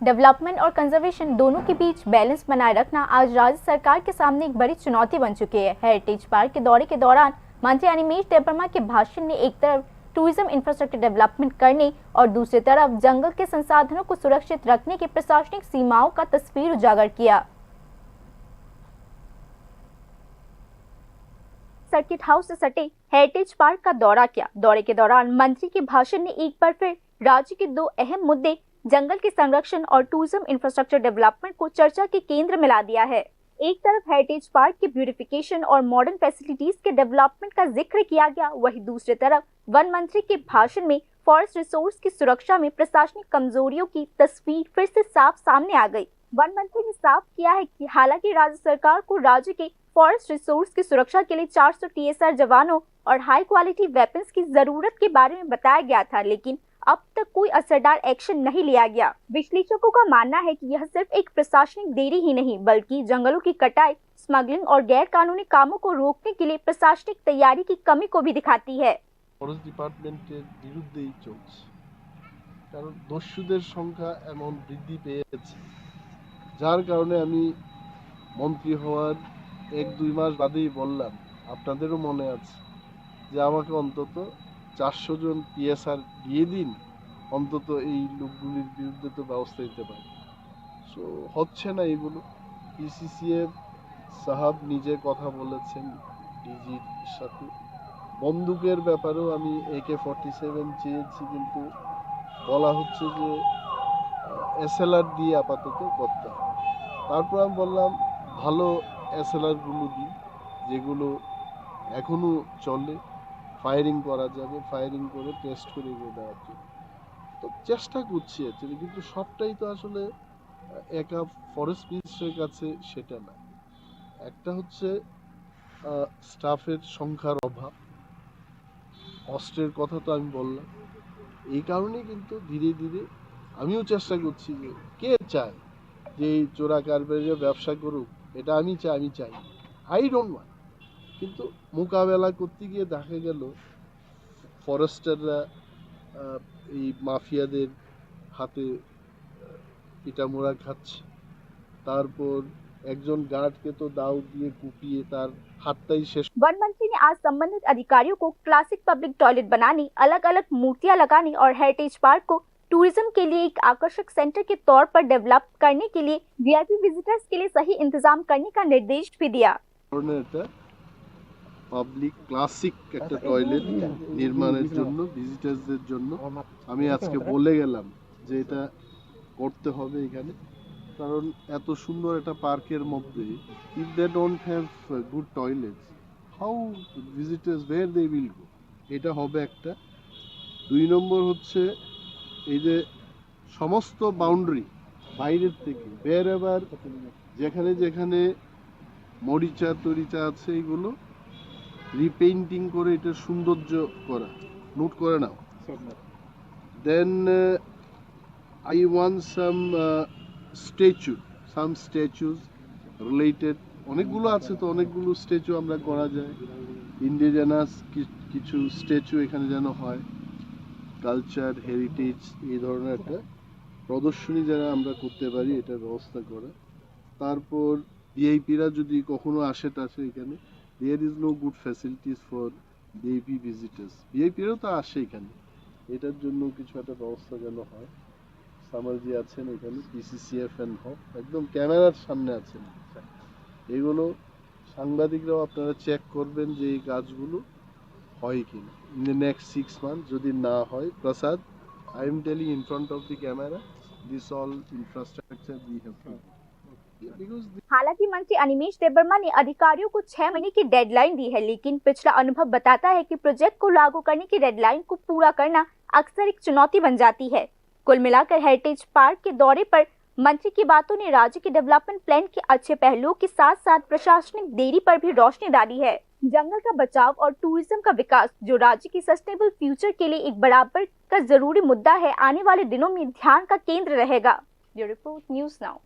Development और conservation दोनों के बीच बैलेंस बनाए रखना आज राज्य सरकार के सामने एक बड़ी चुनौती बन चुकी है। हेरिटेज पार्क के दौरे के दौरान मंत्री अनिमेष देबबर्मा के भाषण ने एक तरफ टूरिज्म इंफ्रास्ट्रक्चर डेवलपमेंट करने और दूसरी तरफ जंगल के संसाधनों को सुरक्षित रखने की प्रशासनिक सीमाओं का तस्वीर उजागर किया। सर्किट हाउस से सटे हेरिटेज पार्क का दौरा किया। दौरे के दौरान मंत्री के भाषण ने एक बार फिर राज्य के दो अहम मुद्दे जंगल के संरक्षण और टूरिज्म इंफ्रास्ट्रक्चर डेवलपमेंट को चर्चा के केंद्र में ला दिया है। एक तरफ हेरिटेज पार्क के ब्यूटिफिकेशन और मॉडर्न फैसिलिटीज के डेवलपमेंट का जिक्र किया गया, वहीं दूसरी तरफ वन मंत्री के भाषण में फॉरेस्ट रिसोर्स की सुरक्षा में प्रशासनिक कमजोरियों की तस्वीर फिर से साफ सामने आ गई। वन मंत्री ने साफ किया है कि हालांकि राज्य सरकार को राज्य के फॉरेस्ट रिसोर्स की सुरक्षा के लिए 400 TSR जवानों और हाई क्वालिटी वेपन्स की जरूरत के बारे में बताया गया था, लेकिन अब तक कोई असरदार एक्शन नहीं लिया गया। विश्लेषकों का मानना है कि यह सिर्फ एक प्रशासनिक देरी ही नहीं, बल्कि जंगलों की कटाई, स्मगलिंग और गैर कानूनी कामों को रोकने के लिए प्रशासनिक तैयारी की कमी को भी दिखाती है। फरेस्ट डिपार्टमेंटेर बिरुद्धेই চলছে, কারণ দস্যুদের সংখ্যা এমন বৃদ্ধি পেয়েছে, যার কারণে আমি মন্ত্রী হওয়ার 1-2 মাস বাদেই বললাম, আপনাদেরও মনে আছে যে আমাকে অন্তত 400 জন PSR দিয়ে দিন, অন্তত এই লোকগুলির বিরুদ্ধে তো ব্যবস্থা নিতে পারি। সো হচ্ছে না এগুলো। PCCF সাহাব নিজে কথা বলেছেন ডিজির সাথে। বন্দুকের ব্যাপারেও আমি AK-47 চেয়েছি, কিন্তু বলা হচ্ছে যে SLR দিয়ে আপাতত করতে হবে। তারপর আমি বললাম ভালো SLR-গুলো দিন, যেগুলো এখনো চলে, ফায়ারিং করা যাবে, ফায়ারিং করে টেস্ট করে এগুলো দেওয়ার জন্য। তো চেষ্টা করছি অ্যাকচুয়ালি, কিন্তু সবটাই তো আসলে একা ফরেস্ট মিনিস্ট্রির কাছে সেটা না। একটা হচ্ছে স্টাফের সংখ্যার অভাব, অস্ত্রের কথা তো আমি বললাম। এই কারণেই কিন্তু ধীরে ধীরে আমিও চেষ্টা করছি যে কে চায় যে এই চোরা কারবারিরা ব্যবসা করুক, এটা আমি চাই, আই ডোন্ট ওয়ান্ট। কিন্তু মোকাবেলা করতে গিয়ে দেখা গেল ফরেস্টাররা এই মাফিয়াদের হাতে পিটামোড়া খাচ্ছে। তারপর একজন गार्ड तो दाव दिए कुपिए तार हाथटाई शेष। वन मंत्री ने आज संबंधित अधिकारियों को क्लासिक पब्लिक टॉयलेट बनाने, अलग अलग मूर्तियां लगाने और हेरिटेज पार्क को टूरिज्म के लिए एक आकर्षक सेंटर के तौर पर डेवलप करने के लिए VIP विजिटर्स के लिए सही इंतजाम करने का निर्देश भी दिया। পাবলিক ক্লাসিক একটা টয়লেট নির্মাণের জন্য ভিজিটার্সদের জন্য আমি আজকে বলে গেলাম যে এটা করতে হবে এখানে, কারণ এত সুন্দর একটা পার্কের মধ্যে if they don't have good toilets, how visitors where they will go, এটা হবে একটা। 2 নম্বর হচ্ছে এই যে সমস্ত বাউন্ডারি বাইরের থেকে বের যেখানে যেখানে মরিচা তরিচা আছে এগুলো রিপেইন্টিং করে এটা সৌন্দর্য করা, নোট করে নাও। Then I want some statues related, অনেকগুলো আছে তো, অনেকগুলো স্ট্যাচু আমরা করা যায়। ইন্ডিজেনাস কিছু স্ট্যাচু এখানে যেন হয়, কালচার হেরিটেজ এই ধরনের একটা প্রদর্শনী যারা আমরা করতে পারি এটার ব্যবস্থা করা। তারপর ভিআইপিরা যদি কখনো আসে টাসে এখানে, there is no good facilities for VIP visitors, ভিআইপিরাও তো আসে এখানে, এটার জন্য কিছু একটা ব্যবস্থা যেন হয়। সামালজি আছেন এখানে, PCCF এন্ড হক একদম ক্যামেরার সামনে আছেন। এগুলো সাংবাদিকরাও আপনারা চেক করবেন যে এই কাজগুলো হয় কিনা ইন দ্য নেক্সট 6 months। যদি না হয়, Prasad, I am telling in front of the camera, this all infrastructure we have to. हालांकि मंत्री अनिमेष देबबर्मा ने अधिकारियों को 6 महीने की डेडलाइन दी है, लेकिन पिछला अनुभव बताता है कि प्रोजेक्ट को लागू करने की डेडलाइन को पूरा करना अक्सर एक चुनौती बन जाती है। कुल मिलाकर हेरिटेज पार्क के दौरे पर मंत्री की बातों ने राज्य के डेवलपमेंट प्लान के अच्छे पहलुओं के साथ साथ प्रशासनिक देरी पर भी रोशनी डाली है। जंगल का बचाव और टूरिज्म का विकास, जो राज्य की सस्टेनेबल फ्यूचर के लिए एक बराबर का जरूरी मुद्दा है, आने वाले दिनों में ध्यान का केंद्र रहेगा। Bureau report, news now.